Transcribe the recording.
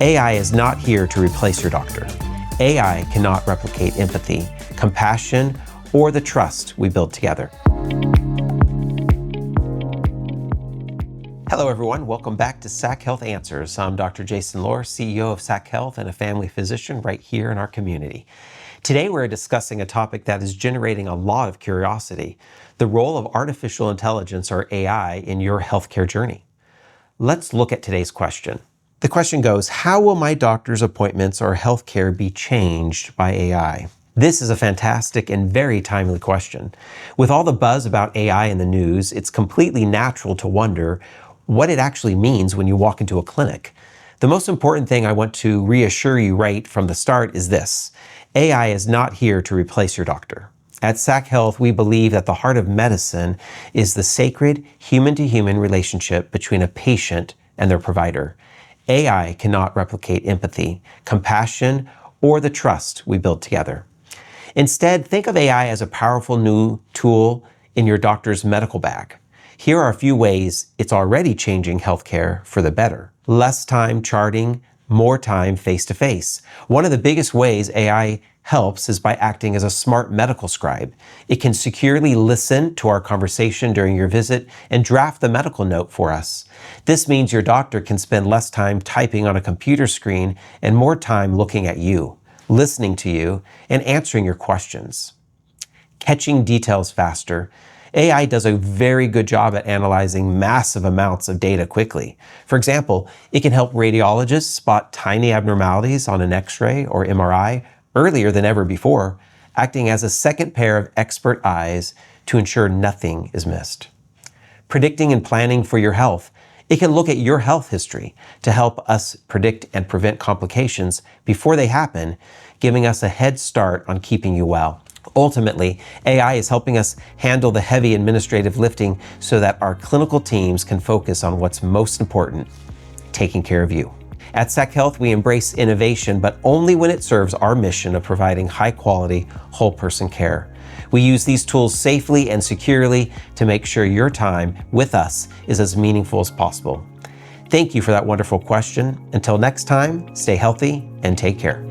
AI is not here to replace your doctor. AI cannot replicate empathy, compassion, or the trust we build together. Hello everyone, welcome back to SAC Health Answers. I'm Dr. Jason Lohr, CEO of SAC Health and a family physician right here in our community. Today we're discussing a topic that is generating a lot of curiosity, the role of artificial intelligence or AI in your healthcare journey. Let's look at today's question. The question goes, how will my doctor's appointments or healthcare be changed by AI? This is a fantastic and very timely question. With all the buzz about AI in the news, it's completely natural to wonder what it actually means when you walk into a clinic. The most important thing I want to reassure you right from the start is this: AI is not here to replace your doctor. At SAC Health, we believe that the heart of medicine is the sacred human-to-human relationship between a patient and their provider. AI cannot replicate empathy, compassion, or the trust we build together. Instead, think of AI as a powerful new tool in your doctor's medical bag. Here are a few ways it's already changing healthcare for the better. Less time charting, more time face-to-face. One of the biggest ways AI helps is by acting as a smart medical scribe. It can securely listen to our conversation during your visit and draft the medical note for us. This means your doctor can spend less time typing on a computer screen and more time looking at you, listening to you, and answering your questions. Catching details faster. AI does a very good job at analyzing massive amounts of data quickly. For example, it can help radiologists spot tiny abnormalities on an X-ray or MRI earlier than ever before, acting as a second pair of expert eyes to ensure nothing is missed. Predicting and planning for your health. It can look at your health history to help us predict and prevent complications before they happen, giving us a head start on keeping you well. Ultimately, AI is helping us handle the heavy administrative lifting so that our clinical teams can focus on what's most important, taking care of you. At SAC Health, we embrace innovation, but only when it serves our mission of providing high-quality, whole-person care. We use these tools safely and securely to make sure your time with us is as meaningful as possible. Thank you for that wonderful question. Until next time, stay healthy and take care.